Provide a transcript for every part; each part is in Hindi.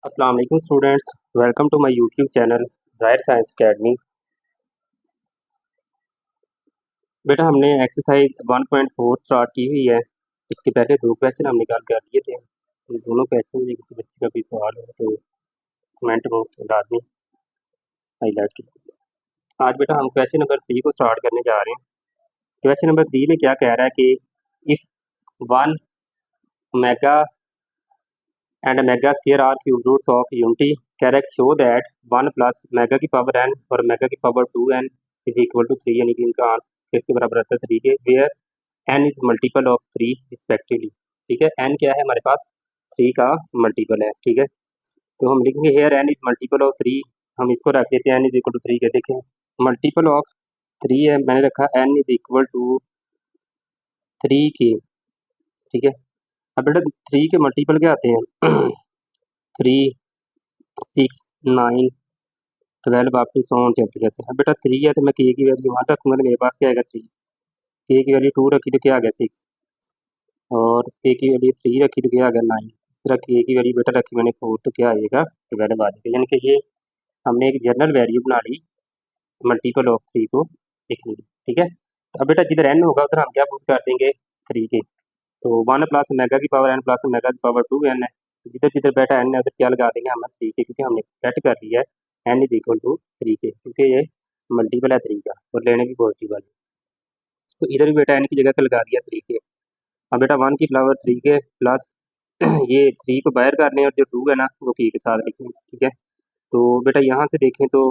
अस्सलाम वालेकुम students, welcome to my YouTube channel Zahir science academy. बेटा हमने एक्सरसाइज 1.4 स्टार्ट की हुई है। इसके पहले दो क्वेश्चन हम निकाल कर दिए थे। इन दोनों क्वेश्चन में किसी बच्चे का भी सवाल हो तो कमेंट बॉक्स में लाजमी हाईलाइट कीजिए। आज बेटा हम क्वेश्चन नंबर 3 को स्टार्ट करने जा रहे हैं। क्वेश्चन नंबर 3 में क्या कह रहा है कि if 1 omega and omega square are cube roots of unity correct show that 1 plus omega की पावर n और मेगा की power 2n is equal to 3, यानी कि इनका आंसर इसके बराबर आता है 3 के, where n is multiple of 3 respectively. ठीक है, n क्या है हमारे पास 3 का मल्टीपल है। ठीक है, तो हम लिखेंगे here n is multiple of 3। हम इसको रख देते हैं n इज इक्वल टू 3 के। देखें मल्टीपल ऑफ 3 है, मैंने रखा n इज इक्वल टू 3 के। ठीक है, अब बेटा 3 के मल्टीपल क्या आते हैं 3, 6, 9, 12 अप टू सो ऑन चलते जाते हैं। बेटा 3 है तो मैं के की वैल्यू 1 रखूँगा तो मेरे पास क्या आएगा 3। के की वैल्यू 2 रखी तो क्या आ गया 6, और के की वैल्यू 3 रखी तो क्या आ गया 9। इस तरह के की वैल्यू बेटा रखी मैंने 4 तो क्या आएगा 12 आ जाएगा। यानी कि ये हमने एक जनरल वैल्यू बना ली मल्टीपल ऑफ 3 को लिखने की। ठीक है, तो अब बेटा जिधर n होगा उधर हम क्या पुट कर देंगे 3 के। तो 1 प्लस मेगा की पावर n प्लस मेगा की पावर 2n है, तो जिधर जिधर बेटा n है उधर क्या लगा देंगे हम 3 के, क्योंकि हमने सेट कर लिया है n इज इक्वल टू 3 के, क्योंकि ये मल्टीपल है 3 का और लेने भी पॉजिटिव वाली। तो इधर भी बेटा n की जगह पे लगा दिया 3 के। अब बेटा 1 की पावर 3 के प्लस ये 3 को बाहर कर लें और जो 2 है ना वो के साथ लिखेंगे। ठीक है, तो बेटा यहाँ से देखें तो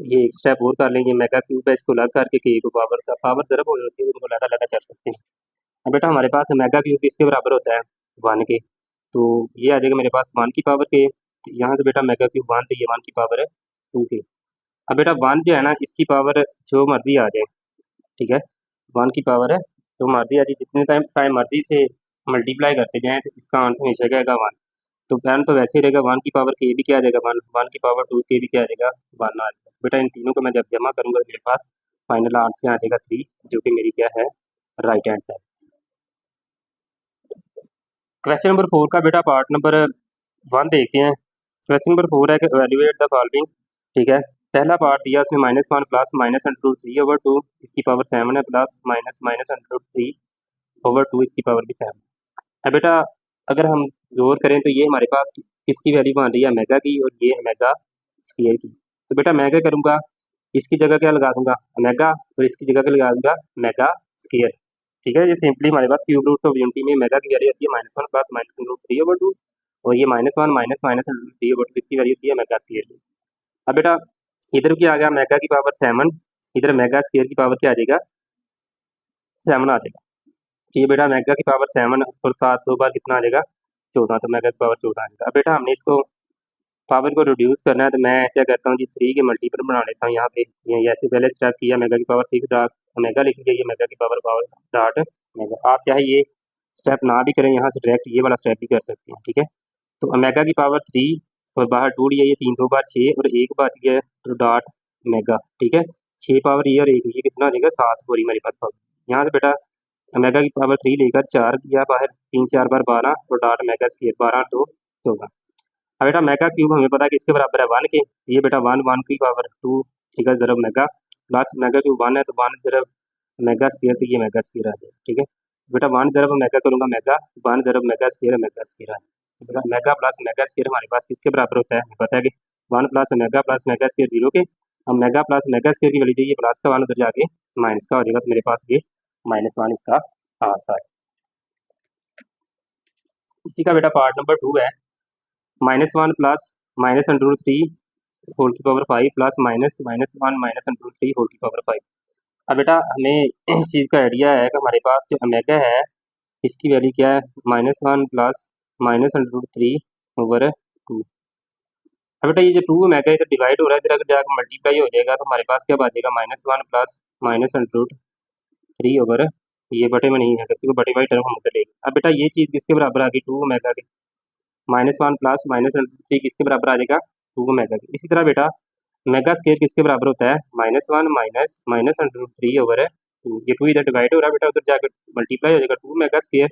ये एक स्टेप और कर लेंगे, मेगा क्यूब है इसको अलग करके के को पावर ज़रब हो जाती है, उनको अलग अलग कर सकते हैं। अब बेटा हमारे पास मेगा क्यूब किसके बराबर होता है 1 के, तो ये आ जाएगा मेरे पास 1 की पावर के। तो यहाँ से बेटा मेगा क्यूब 1 तो ये 1 की पावर है 2 के। अब बेटा 1 जो है ना इसकी पावर जो मर्जी आ जाए। ठीक है, 1 की पावर है जो मर्जी आ जाए, जितने टाइम मर्जी से मल्टीप्लाई करते जाएँ तो इसका आंसर हमेशा क्या आएगा 1। तो प्लान तो वैसे ही रहेगा, 1 की पावर के भी क्या आ जाएगा 1, 1 की पावर 2 के भी क्या आ जाएगा 1 आ जाएगा। बेटा इन तीनों को मैं जब जमा करूँगा तो मेरे पास फाइनल आंसर आ जाएगा 3, जो कि मेरी क्या है right hand side. Question number 4 का बेटा पार्ट नंबर 1 देखते हैं। क्वेश्चन नंबर 4 है कि एवेल्युएट द फॉलोइंग। ठीक है, पहला पार्ट दिया उसने -1 प्लस माइनस अंडर रूट 3/2 इसकी पावर 7 है, plus minus minus under root 3/2 इसकी पावर भी 7 है। बेटा अगर हम गौर करें तो ये हमारे पास किसकी वैल्यू बन रही है मेगा की, और ये मेगा स्क्वायर की। तो बेटा मैं क्या करूँगा, इसकी जगह क्या लगा दूंगा मेगा और इसकी जगह क्या लगा दूंगा मेगा स्क्वायर। ठीक है, ये सिंपली हमारे पास क्यूब रूट ऑफ यूनिटी में मेगा की वैल्यू आती है -1 प्लस माइनस अंडर रूट 3/2, और ये -1 माइनस माइनस अंडर रूट 3/2 इसकी वैल्यू होती है मेगा स्क्वायर की। अब बेटा इधर क्या आ गया मेगा की पावर 7, इधर मेगा स्क्वायर की पावर क्या आ जाएगा 7 आ जाएगा। तो ये बेटा मेगा की पावर 7 और 7 दो बार कितना आ जाएगा 14, तो मेगा की पावर 14 आ जाएगा। अब बेटा हमने इसको पावर को रिड्यूस करना है, तो मैं क्या करता हूँ जी 3 के मल्टीपल बना लेता हूँ यहाँ पे। ये ऐसे पहले स्टेप किया मेगा की पावर 6 डॉट मेगा लिख दिया, ये मेगा की पावर डॉट मेगा। आप चाहे ये स्टेप ना भी करें, यहाँ से डायरेक्ट ये वाला स्टेप भी कर सकते हैं। ठीक है, तो मेगा की पावर 3 और बाहर 2 लिया, ये 3 2 बार 6 और एक बच गया तो डॉट मेगा। ठीक है, 6 पावर ये और एक ये कितना आ जाएगा 7 हो रही हमारे पास पावर। यहाँ से बेटा मेगा की पावर 3 लेकर 4 किया बाहर, 3 4 बार 12 और डॉट मेगा स्क्वायर 12 2 14। अब बेटा मेगा क्यूब हमें पता है किसके बराबर है 1 के। ये बेटा 1 की पावर 2 ठीक है ज़रब मेगा, प्लस मेगा क्यूब 1 है तो 1 ज़रब मेगा स्क्वायर, तो ये मेगा स्क्वायर आ जाएगा। ठीक है, बेटा 1 ज़रब मेगा करूँगा मेगा, 1 ज़रब मेगा स्क्वायर मेगा स्क्वायर आ जाएगा। तो बेटा मेगा प्लस मेगा स्क्वायर हमारे पास किसके बराबर होता है हमें पता है कि 1 प्लस मेगा स्क्वायर 0 के। अब मेगा प्लस मेगा स्क्वायर की वैल्यू चाहिए प्लस का 1 उधर जाके माइनस का हो जाएगा, तो मेरे पास ये -1 इसका आंसर है। इसी का बेटा पार्ट नंबर 2 है -1 plus minus under root 3 whole की power 5 plus minus -1 minus under root 3 whole की पावर 5। अब बेटा हमें इस चीज़ का आइडिया है कि हमारे पास जो ओमेगा है इसकी वैल्यू क्या है -1 प्लस माइनस अंडर रूट 3/2। अब बेटा ये जो 2 ओमेगा इधर डिवाइड हो रहा है, इधर अगर जाकर मल्टीप्लाई हो जाएगा तो हमारे पास क्या बच जाएगा -1 प्लस माइनस अंडर रूट 3 ये बटे में नहीं है क्योंकि बटे वाली टर्म हम उधर लेंगे। अब बेटा ये चीज़ किसके बराबर आ गई 2 ओमेगा की, -1 प्लस माइनस अंडर रूट 3 किसके बराबर आ जाएगा 2 ओमेगा की। इसी तरह बेटा मेगा स्क्वायर किसके बराबर होता है -1 माइनस माइनस अंडर रूट 3/2। ये 2 इधर डिवाइड हो रहा है बेटा, उधर जाकर मल्टीप्लाई हो जाएगा 2 मेगा स्क्वायर,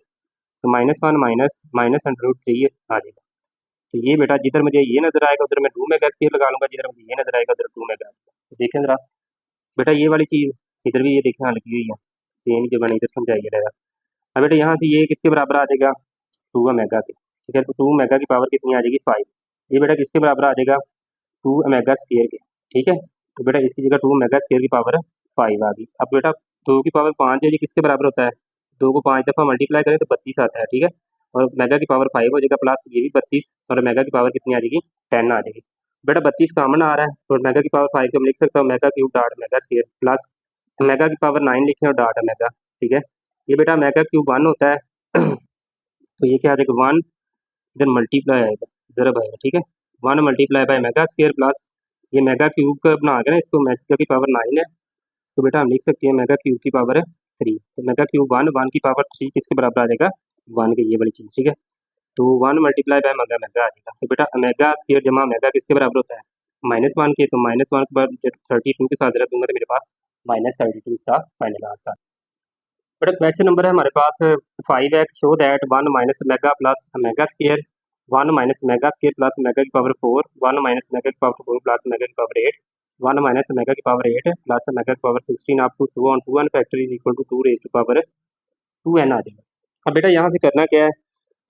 तो -1 माइनस माइनस अंडर रूट 3 आ जाएगा। तो ये बेटा जिधर मुझे ये नजर आएगा उधर मैं 2 मेगा स्केयर लगा लूंगा, जिधर मुझे ये नजर आएगा उधर 2 मेगा। तो देखें जरा बेटा ये वाली चीज़ इधर भी ये देखें यहाँ लगी हुई है, सेम जो मैंने इधर समझाई रहेगा। अब बेटा यहाँ से ये किसके बराबर आ जाएगा, 2 मेगा के, ठीक है। तो 2 मेगा की पावर कितनी आ जाएगी 5। ये बेटा किसके बराबर आ जाएगा 2 मेगा स्केयर के, ठीक है। तो बेटा इसकी जगह 2 मेगा स्केयर की पावर 5 आ गई। अब बेटा 2 की पावर 5 है, ये किसके बराबर होता है, 2 को 5 दफ़ा मल्टीप्लाई करें तो 32 आता है, ठीक है। और मेगा की पावर 5 हो जाएगा, प्लस ये भी 32, और मेगा की पावर कितनी आ जाएगी 10 आ जाएगी। बेटा 32 कॉमन आ रहा है, और मेगा की पावर 5 को हम लिख सकता हूँ mega cube dot mega square, plus omega की पावर 9 लिखें और डॉट मेगा, ठीक है। ये बेटा मेगा क्यूब 1 होता है तो ये क्या आ जाएगा 1 इधर मल्टीप्लाई आएगा, ज़रब आएगा, ठीक है। 1 multiply bye mega square, plus ये मेगा क्यूब का बना के ना, इसको मेगा की पावर 9 है, इसको बेटा हम लिख सकते हैं मेगा क्यूब की पावर 3। तो मेगा क्यूब 1 की पावर 3 किसके बराबर आ जाएगा 1 के, ये वाली चीज़, ठीक है। तो 1 मल्टीप्लाई बाय मेगा मेगा आ जाएगा। तो बेटा मेगा स्केयर जमा मेगा किसके बराबर होता है -1 के। तो -1 के बाद 32 के साथ जरा दूंगा तो मेरे पास -32 इसका फाइनल आंसर। बेटा क्वेश्चन नंबर है हमारे पास 5x show that 1 minus omega plus omega square 1 minus omega square plus omega की पावर 4 1 माइनस मेगा की पावर 4 प्लस मेगा की पावर 8 1 माइनस मेगा की पावर 8 प्लस मेगा की power 16 up to 2n factor is equal to 2 raise to power 2n आ जाएगा। अब बेटा यहाँ से करना क्या है,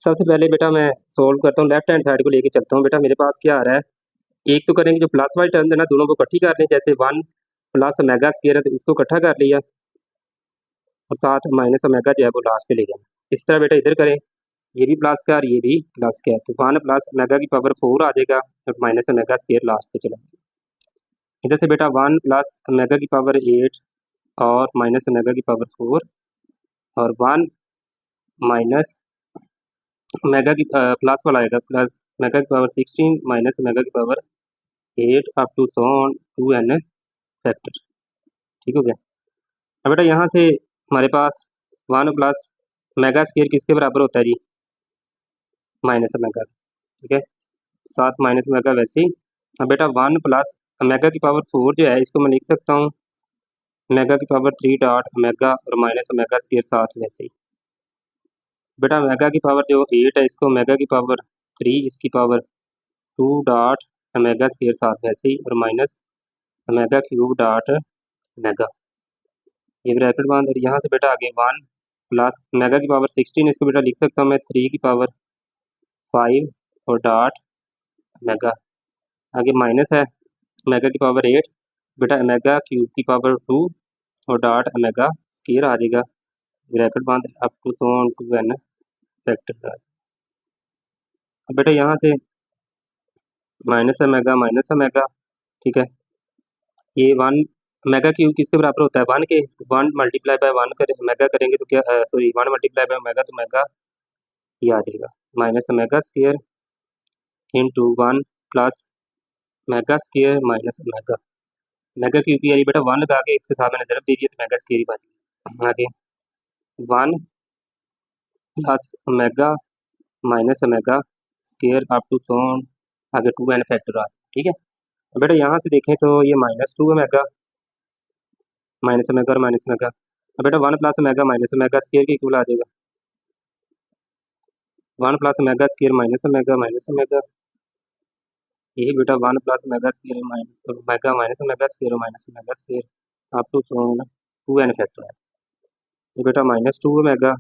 सबसे पहले बेटा मैं सोल्व करता हूँ, लेफ्ट हैंड साइड को लेके चलता हूँ। बेटा मेरे पास क्या आ रहा है, एक तो करेंगे जो प्लस वाली टर्म है ना, दोनों को इकट्ठी कर लें, जैसे 1 प्लस मेगा स्केयर है तो इसको इकट्ठा कर लिया, और साथ माइनस ओमेगा जो है वो लास्ट पे ले जाना। इस तरह बेटा इधर करें, ये भी प्लस का और ये भी प्लस का है, तो 1 प्लस ओमेगा की पावर 4 आ जाएगा और माइनस ओमेगा स्केयर लास्ट पे चला जाएगा। इधर से बेटा 1 प्लस ओमेगा की पावर 8 और माइनस ओमेगा की पावर 4 और 1 माइनस ओमेगा की प्लस वाला आएगा, प्लस ओमेगा की पावर 16 माइनस ओमेगा की power 8 up to 2n factor, ठीक हो गया। अब बेटा यहाँ से हमारे पास 1 प्लस मेगा स्केयर किसके बराबर होता है जी माइनस ओमेगा, ठीक है, साथ माइनस ओमेगा वैसे ही। अब बेटा 1 प्लस ओमेगा की पावर 4 जो है इसको मैं लिख सकता हूँ ओमेगा की पावर 3 डॉट ओमेगा और माइनस ओमेगा स्केयर साथ वैसे ही। बेटा ओमेगा की पावर जो 8 है इसको ओमेगा की पावर 3 इसकी पावर 2 डॉट ओमेगा स्केयर साथ वैसे ही, और minus omega cube dot omega, ये ब्रैकेट बंद। और यहाँ से बेटा आगे 1 प्लस ओमेगा की पावर 16 इसको बेटा लिख सकता हूँ मैं 3 की पावर 5 और डॉट ओमेगा, आगे माइनस है ओमेगा की पावर 8 बेटा ओमेगा क्यूब की पावर 2 और डॉट ओमेगा स्केयर आ जाएगा, ब्रैकेट बंद अप टू 2n फैक्टर। अब बेटा यहाँ से माइनस ओमेगा, ठीक है, ये 1 ओमेगा क्यूब किसके बराबर होता है 1 के, 1 मल्टीप्लाई बाय 1 करें ओमेगा करेंगे तो क्या सॉरी 1 मल्टीप्लाई बाय ओमेगा तो ओमेगा ये आ जाएगा minus omega square into 1 plus omega square minus omega, mega cube की बेटा 1 लगा के इसके साथ मैंने ज़रब दे दिया तो मेगा स्केयर ही बच गया। आगे 1 plus omega minus omega square up to आगे 2n फैक्टर आ, ठीक है। बेटा यहाँ से देखें तो ये -2 ओमेगा माइनस ओमेगा और माइनस ओमेगा, अब बेटा 1 plus omega minus omega square के इक्वल आ जाएगा 1 plus omega square minus omega, यही बेटा 1 plus omega square minus omega minus omega square up to 2n factor है। ये बेटा -2 ओमेगा,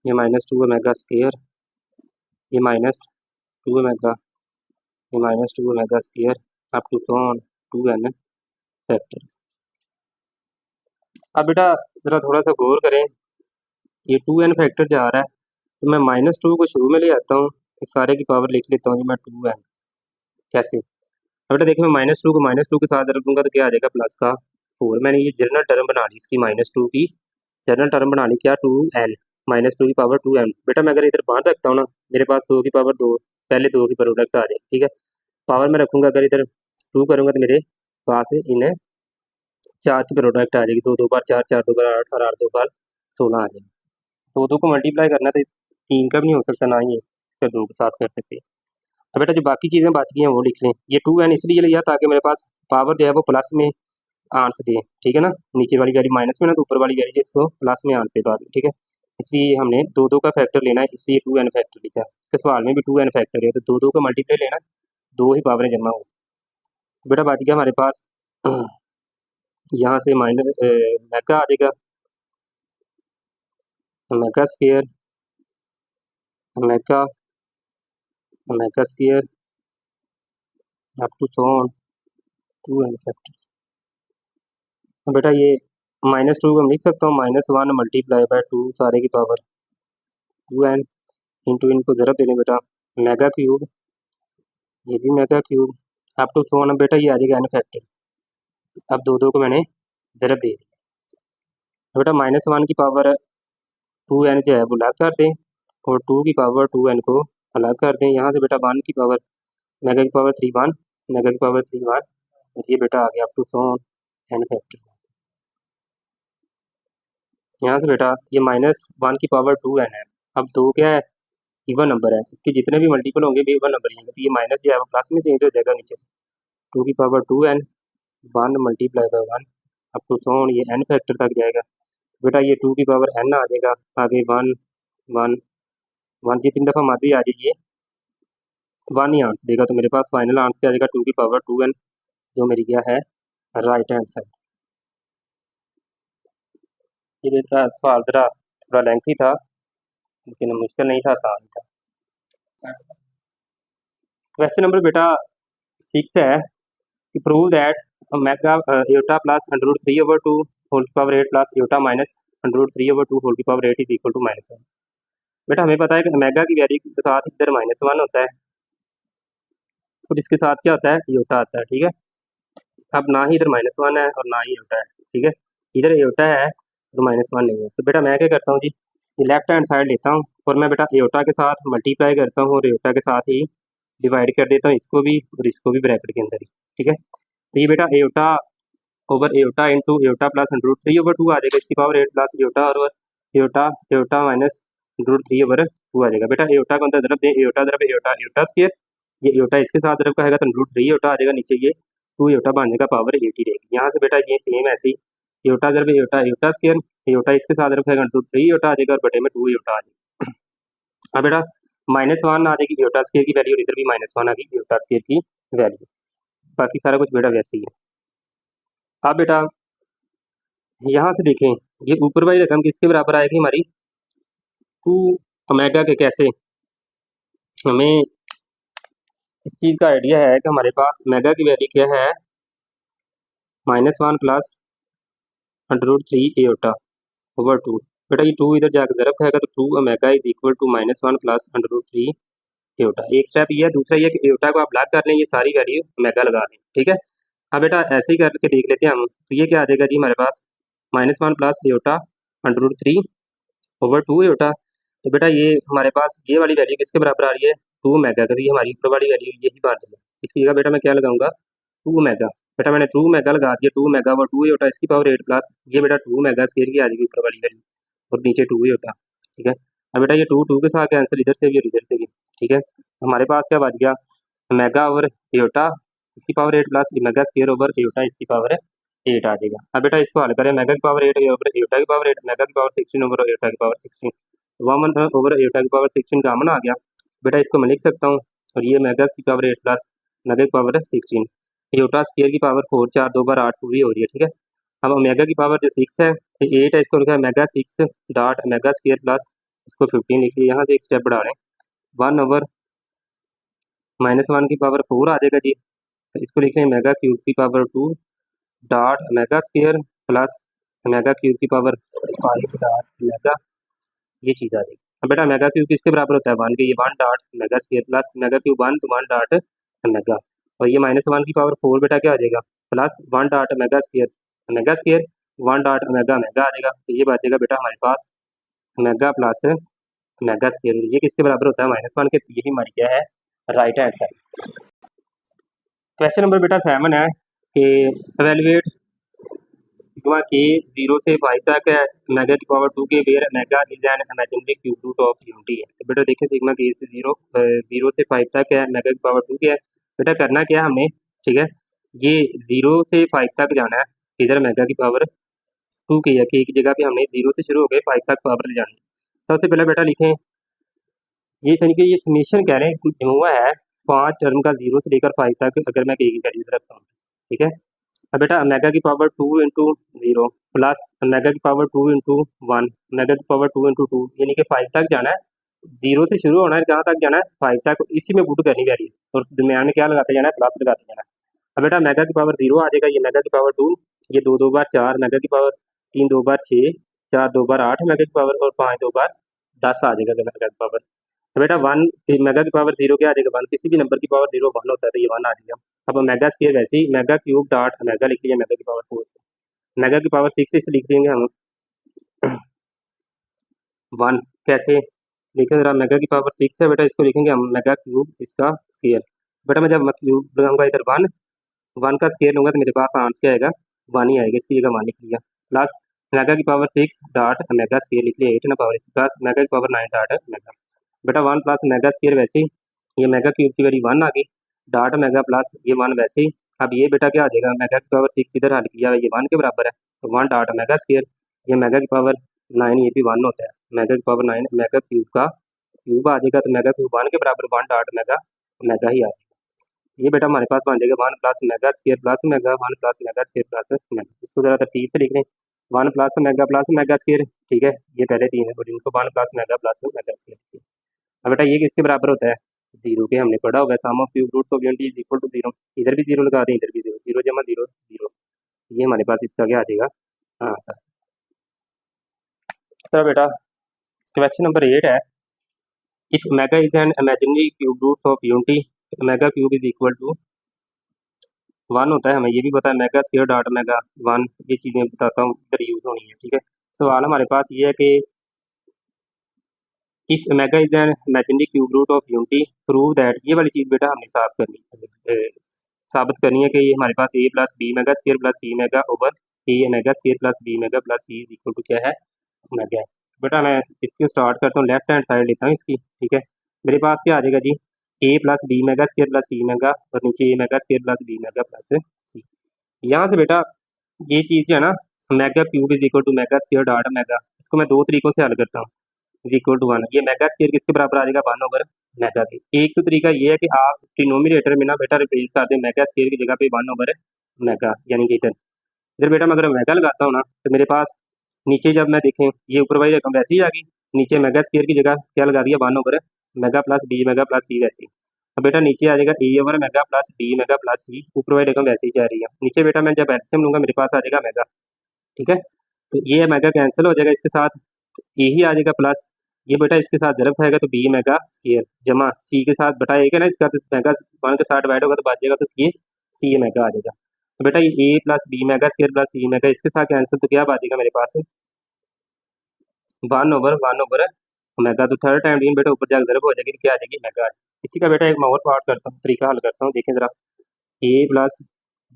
ये -2 ओमेगा स्केयर, ये -2 ओमेगा, ये -2 omega square up to 2n factor. अब बेटा ज़रा थोड़ा सा गौर करें, ये 2n फैक्टर जा रहा है तो मैं -2 को शुरू में ले आता हूँ, इस सारे की पावर लिख लेता हूँ मैं 2n, कैसे। अब बेटा देखिए मैं -2 को -2 के साथ रखूँगा तो क्या आ जाएगा प्लस का 4, मैंने ये जनरल टर्म बना ली इसकी -2 की जनरल टर्म बना ली, क्या 2n -2 की पावर 2n। बेटा मैं अगर इधर 1 रखता हूँ ना मेरे पास 2 की पावर 2 पहले 2 की प्रोडक्ट आ जाए, ठीक है। पावर में रखूँगा अगर इधर 2 करूँगा तो मेरे पास इन 4 की प्रोडक्ट आ जाएगी, 2 2 बार 4 4 2 बार 8 और 8 2 बार 16 आ जाएगी। 2 को मल्टीप्लाई करना तो 3 का भी नहीं हो सकता ना ही फिर 2 के साथ कर सकते हैं। अब बेटा जो बाकी चीज़ें बच गई हैं वो लिख लें, ये 2n इसलिए लिया ताकि मेरे पास पावर जो है वो प्लस में आंस दे, ठीक है ना, नीचे वाली वैल्यू माइनस में ना तो ऊपर वाली वैल्यू इसको प्लस में आन पे डाल, ठीक है। इसलिए हमने दो दो का फैक्टर लेना है, इसलिए 2n फैक्टर लिखा है। तो सवाल में भी 2n फैक्टर है, तो दो दो का मल्टीप्लाई लेना, दो ही पावरें जमा हो। तो बेटा बात क्या हमारे पास यहाँ से माइनस मैगा आ जाएगा, omega square, omega omega square up to so on 2n factors. बेटा ये -2 हम लिख सकता हूँ -1 मल्टीप्लाई बाय 2 सारे की पावर 2n इंटू इनको ज़रब देने बेटा मेगा क्यूब, ये भी omega cube up to so on. बेटा ये आ जाएगा n फैक्टर्स। अब दो दो को मैंने ज़रब दे दिया बेटा, -1 की पावर 2n जो है वो अलग कर दें और 2 की पावर 2n को अलग कर दें। यहाँ से बेटा 1 की पावर मेगा की पावर 3 1, मेगा की पावर 3 1, ये बेटा आ गया up to so on n factor. यहाँ से बेटा ये -1 की पावर 2n है। अब दो क्या है, इवन नंबर है, इसके जितने भी मल्टीपल होंगे भी इवन नंबर ही होंगे, तो ये माइनस जो है वो प्लस में चेंज हो जाएगा नीचे से। 2 की power 2n 1 multiply by 1 up to so on, ये n फैक्टर तक जाएगा। बेटा ये 2 की पावर n आ जाएगा, आगे 1 1 1 जितनी दफ़ा मर्जी आ जाइए 1 ही आंसर देगा। तो मेरे पास फाइनल आंसर क्या आ जाएगा 2 की पावर 2n, जो मेरी क्या है राइट हैंड साइड। ये बेटा सवाल ज़रा थोड़ा लेंथी था, लेकिन मुश्किल नहीं था, आसान था। क्वेश्चन नंबर बेटा 6 है कि prove that mega Etah plus √3/2 whole की power 8 plus iota minus √3/2 whole की पावर 8 इज इक्वल टू -1। बेटा हमें पता है कि मेगा की वैल्यू के साथ इधर -1 होता है और इसके साथ क्या होता है, एटा आता है। ठीक है, अब ना ही इधर -1 है और ना ही एटा है। ठीक है, इधर एटा है और -1 नहीं है। तो बेटा मैं क्या करता हूँ जी, ये लेफ्ट हैंड साइड लेता हूँ और मैं बेटा एटा के साथ मल्टीप्लाई करता हूँ और एटा के साथ ही डिवाइड कर देता हूँ, इसको भी और इसको भी ब्रैकेट के अंदर ही। ठीक है, तो ये बेटा एटा ओवर एटा इंटू एटा प्लस √3/2 आ जाएगा, इसकी पावर 8 प्लस एटा और एटा एटा माइनस √3/2 आ जाएगा। बेटा एटा को अंदर ज़रब दें, एटा ज़रब एटा एटा स्क्वायर, ये एटा इसके साथ ज़रब का है तो √3 एटा आ जाएगा, नीचे ये 2 एटा बनने का पावर 8 ही रहेगी। यहाँ से बेटा ये सेम ऐसे ही एटा ज़रब एटा एटा स्क्वायर, एटा इसके साथ ज़रब का √3 एटा आ जाएगा और बटे में 2 एटा आ जाएगा। अब बेटा -1 आ जाएगी एटा स्क्वायर की वैल्यू और इधर भी -1 आ गई एटा स्क्वायर की वैल्यू, बाकी सारा कुछ बेटा वैसे ही है। अब बेटा यहाँ से देखें, ये ऊपर वाली रकम किसके बराबर आएगी हमारी 2 ओमेगा के। कैसे, हमें इस चीज़ का आइडिया है कि हमारे पास मेगा की वैल्यू क्या है -1 प्लस √3 एटा ओवर 2। बेटा ये 2 इधर जाकर ज़रब खाएगा तो 2 omega is equal to -1 plus √3 iota. एक स्टेप ये है, दूसरा ये कि एटा को आप ब्लॉक कर लें, ये सारी वैल्यू मेगा लगा दें। ठीक है, अब बेटा ऐसे ही करके देख लेते हैं हम, तो ये क्या आ जाएगा जी हमारे पास -1 प्लस एटा √3 ओवर 2 एटा। तो बेटा ये हमारे पास ये वाली वैल्यू किसके बराबर आ रही है 2 मेगा का, तो ये हमारी ऊपर वाली वैल्यू यही बन रही है। इसकी जगह बेटा मैं क्या लगाऊंगा 2 मेगा। बेटा मैंने 2 मेगा लगा दिया, 2 मेगा और 2 एटा इसकी पावर 8 प्लस ये बेटा 2 मेगा स्क्वायर की आ जाएगी ऊपर वाली वैल्यू और नीचे 2 एटा। ठीक है, अब बेटा ये 2 2 के साथ कैंसिल, इधर से भी और इधर से भी। ठीक है, हमारे पास क्या बच गया मेगा ओवर एटा इसकी power 8 plus omega square over एटा इसकी पावर 8 आ जाएगा। अब बेटा इसको हल करें, मेगा की पावर 8 ओवर एटा की पावर 8, मेगा की पावर 16 ओवर एटा की पावर 16, 1 ओवर एटा की पावर 16 कॉमन आ गया। बेटा इसको मैं लिख सकता हूँ और ये मेगा की पावर 8 प्लस मेगा की पावर 16, एटा स्क्वायर की पावर 4 4 2 बार 8 पूरी हो रही है। ठीक है, अब ओमेगा की पावर जो 6 है तो 8 है, इसको लिखा है mega 6 dot omega square plus इसको 15 लिखिए। यहाँ से एक स्टेप बढ़ा रहे हैं 1 ओवर -1 की पावर 4 आ जाएगा जी, तो इसको लिख लें मेगा क्यूब की power 2 dot omega square plus mega cube की पावर 5 डॉट मेगा, ये चीज़ आ जाएगी। अब बेटा मेगा क्यूब किसके बराबर होता है 1 के, ये 1 dot omega square plus mega cube 1 तो 1 डॉट मेगा, और ये -1 की पावर 4 बेटा क्या आ जाएगा plus 1 dot omega square 1 dot omega omega आ जाएगा। तो ये बचेगा बेटा हमारे पास मेगा प्लस मेगा स्क्वायर, ये किसके बराबर होता है -1 के, यही हमारी क्या है right hand side. Question number बेटा 7 है कि एवेलुएट सिग्मा के 0 से 5 तक है मेगा की पावर 2 के where omega is an imaginary cube root of unity है। तो बेटा देखिए सिग्मा के से 0 से 5 तक है मेगा की पावर 2 के है। बेटा करना क्या है हमने, ठीक है, ये 0 से 5 तक जाना है, इधर मेगा की पावर 2 की है कि एक जगह पे हमने 0 से शुरू हो गए 5 तक पावर ले जानी। सबसे पहले बेटा लिखें, ये सही कि ये समेशन कह रहे हैं हुआ है 5 टर्म का 0 से लेकर 5 तक अगर मैं कई वैल्यूज रखता हूँ, ठीक है। अब बेटा ओमेगा की पावर 2 इंटू 0 प्लस ओमेगा की पावर 2 इंटू 1 ओमेगा की पावर 2 इंटू 2 यानी कि 5 तक जाना है, 0 से शुरू होना है, कहाँ तक जाना है 5 तक, इसी में पुट करनी वैल्यूज और दरमियान में क्या लगाते जाना है, प्लस लगाते जाना है। अब बेटा मेगा की पावर 0 आ जाएगा, ये मेगा की पावर 2, ये 2 2 बार 4 मेगा की पावर, 3 2 बार 6, 4 2 बार 8 मेगा की पावर और 5 2 बार 10 आ जाएगा मेगा की पावर। तो बेटा 1 मेगा की पावर 0 क्या आ जाएगा 1, किसी भी नंबर की पावर 0 1 होता है तो ये 1 आ जाएगा। अब मेगा स्क्वायर वैसे ही मेगा क्यूब डॉट मेगा लिख लिया, मेगा की पावर 4, मेगा की पावर 6 इसे लिख देंगे हम 1, कैसे लिखें जरा, मेगा की पावर 6 है बेटा, इसको लिखेंगे हम मेगा क्यूब इसका स्क्वायर। बेटा मैं जब क्यूब लगाऊंगा इधर 1 का स्क्वायर लूंगा तो मेरे पास आंसर क्या आएगा 1 ही आएगा, इसकी जगह 1 लिख लिया, प्लस मेगा की पावर 6 डॉट मेगा स्क्वायर लिख लिया 8 ना पावर 6 प्लस मेगा की पावर 9 डॉट मेगा। बेटा 1 प्लस मेगा स्क्वायर वैसे ही, ये मेगा क्यूब की वैल्यू 1 आ गई, डॉट मेगा प्लस ये 1 वैसे ही। अब ये बेटा क्या आ जाएगा, मेगा की पावर 6 इधर हल किया ये 1 के बराबर है, तो 1 डॉट मेगा स्क्वायर, ये मेगा की पावर 9 ये भी 1 होता है, मेगा की पावर 9 मेगा क्यूब का क्यूब आ जाएगा, तो मेगा क्यूब 1 के बराबर 1 डॉट मेगा मेगा ही आ जाएगा। ये बेटा हमारे पास बन जाएगा 1 plus omega square plus mega 1 plus omega square plus mega. इसको जरा तरतीब से लिख लें, 1 प्लस मेगा स्क्वायर, ठीक है, ये पहले 3 है और इनको 1 प्लस मेगा स्क्वायर। अब बेटा ये किसके बराबर होता है 0 के, हमने पढ़ा होगा sum of cube roots of unity is equal to 0, इधर भी 0 लगा दें इधर भी 0, 0 जमा 0 0, ये हमारे पास इसका क्या आ जाएगा आंसर। तो बेटा क्वेश्चन नंबर 8 है, if omega is an imaginary cube roots of unity, omega cube is equal to 1 होता है, हमें ये भी पता है मेगा स्क्वायर डॉट मेगा 1, ये चीज़ें बताता हूँ इधर यूज होनी है, ठीक है। सवाल हमारे पास ये है कि if omega is an imaginary cube root of unity prove that, ये वाली चीज़ बेटा हमने साबित करनी है कि ये हमारे पास a plus B omega square plus C omega over a omega square plus B omega plus c is equal to क्या है ओमेगा है। बेटा मैं इसको स्टार्ट करता हूँ, लेफ्ट हैंड साइड लेता हूँ इसकी, ठीक है। मेरे पास क्या आ जाएगा जी, a plus B omega square plus C omega और नीचे A omega square plus B omega plus C. यहाँ से बेटा ये चीज़ जो है ना omega cube is equal to omega square dot omega, इसको मैं 2 तरीकों से हल करता हूँ, इज इक्वल टू 1, ये मेगा स्क्वायर किसके बराबर आ जाएगा 1 ओवर मेगा के। एक तो तरीका ये है कि आप डिनोमिनेटर में ना बेटा रिप्लेस कर दें मेगा स्क्वायर की जगह पे 1 ओवर मेगा, यानी कि इधर इधर बेटा मैं अगर मेगा लगाता हूँ ना तो मेरे पास नीचे जब मैं देखें ये ऊपर वाली रकम वैसे ही आ गई, नीचे मेगा स्क्वायर की जगह क्या लगा दिया 1 over omega plus B omega plus C वैसे ही। अब बेटा नीचे आ जाएगा A over omega plus B omega plus C, ऊपर वाली रकम वैसे ही जा रही है, नीचे बेटा मैं जब एल्सियम लूंगा मेरे पास आ जाएगा मेगा, ठीक है। तो ये मेगा कैंसिल हो जाएगा इसके साथ, तो ए ही आ जाएगा प्लस, ये बेटा इसके साथ ज़रब खाएगा तो बी मेगा स्क्वायर जमा सी के साथ बटा एक है ना इसका, तो मेगा 1 के साथ डिवाइड होगा तो बच जाएगा, तो ये सी मेगा आ जाएगा। तो बेटा ये A plus B omega square plus C omega इसके साथ कैंसिल, तो क्या बच जाएगा मेरे पास 1 ओवर ओमेगा। तो थर्ड टाइम बेटा ऊपर जाकर ज़रब हो जाएगी तो क्या आ जाएगी मेगा। इसी का बेटा एक मैं और पार्ट करता हूँ, तरीका हल करता हूँ, देखें ज़रा, A plus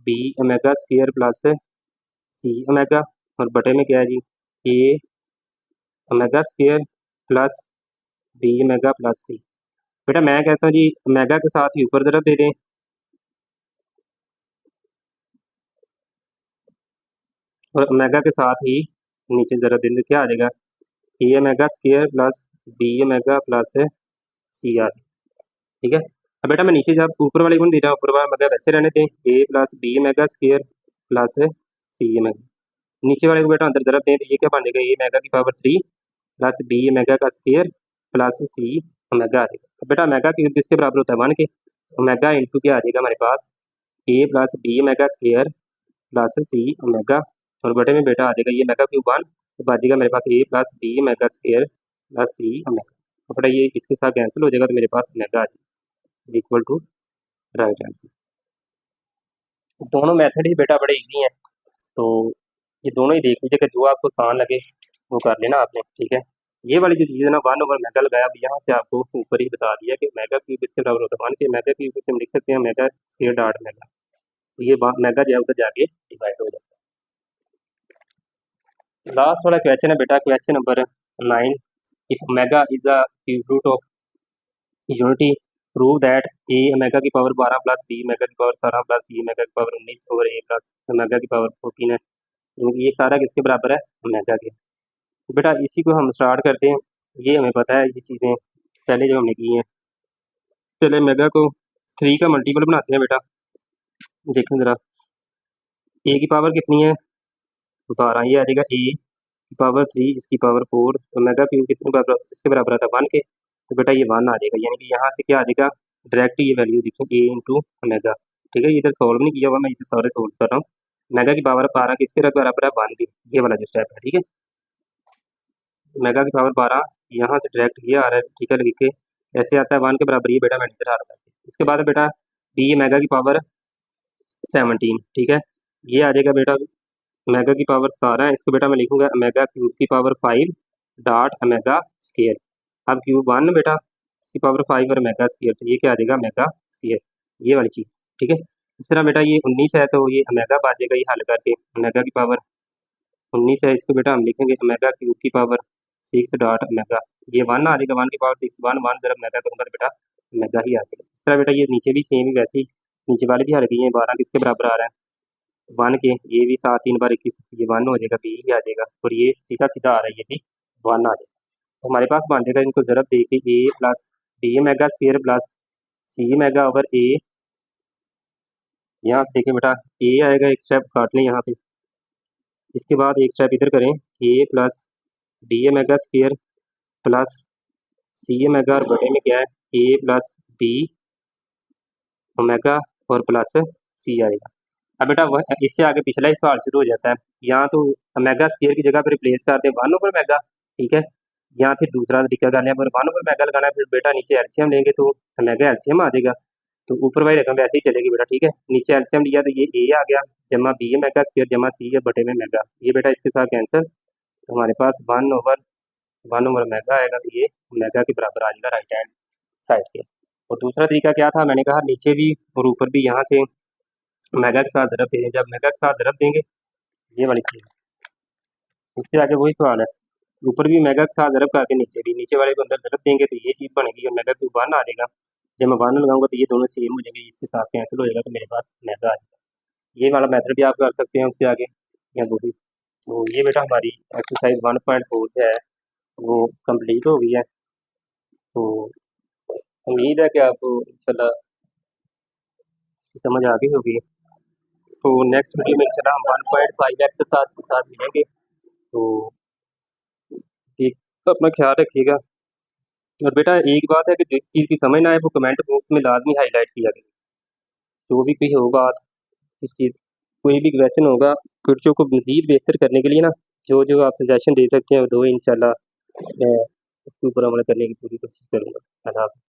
B omega square plus C omega और बटे में क्या है जी A omega square plus B omega plus C. बेटा मैं कहता हूँ जी ओमेगा के साथ ही ऊपर ज़रब दे दें और ओमेगा के साथ ही नीचे ज़रब दें तो क्या आ जाएगा A omega square plus B omega plus C R, ठीक है। अब बेटा मैं नीचे जब ऊपर वाले को नहीं दे रहा, ऊपर वाला ओमेगा वैसे रहने दें, A plus B omega square plus C omega, नीचे वाले को बेटा अंदर ज़रब दें तो ये क्या बन जाएगा ए ओमेगा की पावर 3 प्लस बी ओमेगा का स्क्वायर प्लस सी ओमेगा आ जाएगा। अब बेटा ओमेगा क्यूब किसके बराबर होता है 1 के, ओमेगा इंटू क्या आ जाएगा हमारे पास A plus B omega square plus C omega और बटे में बेटा आ जाएगा ये मेगा क्यूब 1, तो बच जाएगा मेरे पास A plus B omega square plus C omega. तो बेटा ये इसके साथ कैंसिल हो जाएगा तो मेरे पास ओमेगा आ जाएगा इक्वल टू राइट आंसर। दोनों मेथड ही बेटा बड़े इजी हैं, तो ये दोनों ही देख लीजिए कि जो आपको आसान लगे वो कर लेना आपने, ठीक है। ये वाली जो चीज़ है ना 1 ओवर मेगा लगाया, अब यहाँ से आपको ऊपर ही बता दिया कि मेगा क्यूब इसके बराबर होता है 1 के, मेगा क्यूब हम लिख सकते हैं मेगा स्क्वायर डॉट मेगा, तो ये मेगा जो है उधर जाके डिवाइड हो जाता है। लास्ट वाला क्वेश्चन है बेटा question number 9, if omega is a cube root of unity prove that a omega की पावर 12 प्लस बी ओमेगा की पावर 17 प्लस सी ओमेगा की power 19 over a plus omega की पावर 14 है, ये सारा किसके बराबर है ओमेगा के। तो बेटा इसी को हम स्टार्ट करते हैं, ये हमें पता है, ये चीज़ें पहले जो हमने की हैं। चले मेगा को 3 का मल्टीपल बनाते हैं बेटा। देखें ज़रा, ए की पावर कितनी है 12, ये आ जाएगा ए की पावर 3, इसकी पावर 4, तो मेगा क्यूब कितने बराबर, इसके बराबर आता है 1 के, तो बेटा ये 1 आ जाएगा। यानी कि यहाँ से क्या आ जाएगा, डायरेक्ट ये वैल्यू देखें ए इंटू मेगा। ठीक है, ये इधर सॉल्व नहीं किया हुआ, मैं इधर सारे सॉल्व कर रहा हूँ। मेगा की पावर 12 किसके बराबर है 1 की, ये वाला जो स्टेप है। ठीक है, मेगा की पावर 12 यहाँ से डायरेक्ट ये आ रहा है। ठीक है, लिख के ऐसे आता है 1 के बराबर, ये बेटा मैंने इधर आ रहा है। इसके बाद बेटा डी मेगा की पावर 17। ठीक है, ये आ जाएगा बेटा मेगा की पावर 17 है, इसको बेटा मैं लिखूंगा मेगा क्यूब की पावर 5 डॉट मेगा स्केयर। अब क्यूब 1 बेटा, इसकी पावर 5 और मेगा स्केयर, तो ये क्या आ जाएगा मेगा स्केयर, ये वाली चीज़। ठीक है, इस तरह बेटा ये 19 है, तो ये मेगा आ जाएगा, ये हल करके मेगा की पावर 19 है, इसको बेटा हम लिखेंगे मेगा क्यूब की पावर 6 डॉट मेगा, ये 1 आ जाएगा, 1 की पावर 6, 1 जब मेगा करूँगा तो बेटा मेगा ही आ जाएगा। इस तरह बेटा ये नीचे भी सेम ही वैसे ही नीचे वाले भी हल किए हैं। 12 किसके बराबर आ रहा है 1 के, ये भी 7 3 बार 21, ये 1 हो जाएगा, बी ही आ जाएगा, और ये सीधा सीधा आ रहा है, ये भी 1 आ जाएगा। तो हमारे पास बन जाएगा, इनको ज़रब दे के A plus B omega square plus C omega over A. यहाँ से देखिए बेटा ए आएगा, एक स्टेप काट लें यहाँ पे, इसके बाद एक स्टेप इधर करें, A plus B omega square plus C omega, और बड़े में क्या है ए प्लस बी ओमेगा और प्लस सी आएगा। अब बेटा इससे आगे पिछला ही सवाल शुरू हो जाता है। यहाँ तो मेगा स्क्वायर की जगह पर रिप्लेस करते हैं 1 ओवर मेगा। ठीक है, यहाँ फिर दूसरा तरीका करना है, पर 1 ओवर मेगा लगाना है, फिर बेटा नीचे एलसीएम लेंगे तो मेगा एलसीएम आ जाएगा, तो ऊपर वाली रकम वैसे ही चलेगी बेटा। ठीक है, नीचे एलसीएम लिया तो ये ए आ गया, जमा बी मेगा स्क्वायर जमा सी है बटे में मेगा, ये बेटा इसके साथ कैंसिल, तो हमारे पास 1 ओवर मेगा आएगा, तो ये मेगा के बराबर आ जाएगा राइट हैंड साइड के। और दूसरा तरीका क्या था, मैंने कहा नीचे भी और ऊपर भी यहाँ से मेगा के साथ ज़रब देंगे, जब मेगा के साथ ज़रब देंगे ये वाली चीज़, इससे आगे वही सवाल है, ऊपर भी मेगा के साथ ज़रब करके नीचे भी, नीचे वाले को अंदर ज़रब देंगे तो ये चीज़ बनेगी, और मेगा क्यूब 1 आ जाएगा। जब मैं 1 लगाऊंगा तो ये दोनों सेम हो जाएंगे, इसके साथ कैंसिल हो जाएगा, तो मेरे पास मेगा आ जाएगा। ये वाला मेथड भी आप कर सकते हैं उससे आगे या वही। तो ये बेटा हमारी एक्सरसाइज 1.4 है वो कंप्लीट हो गई है। तो उम्मीद है कि आपको इंशाल्लाह इसकी समझ आ गई होगी। तो नेक्स्ट वीडियो में इंशाल्लाह हम 1.5 एक्सरसाइज के साथ मिलेंगे। तो ठीक, अपना ख्याल रखिएगा। और बेटा एक बात है कि जिस चीज़ की समझ ना आए वो कमेंट बॉक्स में लाजमी हाईलाइट किया करें। जो भी कोई हो बात, जिस चीज़ कोई भी क्वेश्चन होगा वीडियो को मज़ीद बेहतर करने के लिए ना, जो जो आप सजेशन दे सकते हैं वो दो, इंशाल्लाह मैं इसके ऊपर अमल करने की पूरी कोशिश करूँगा। अल्लाह हाफ़िज़।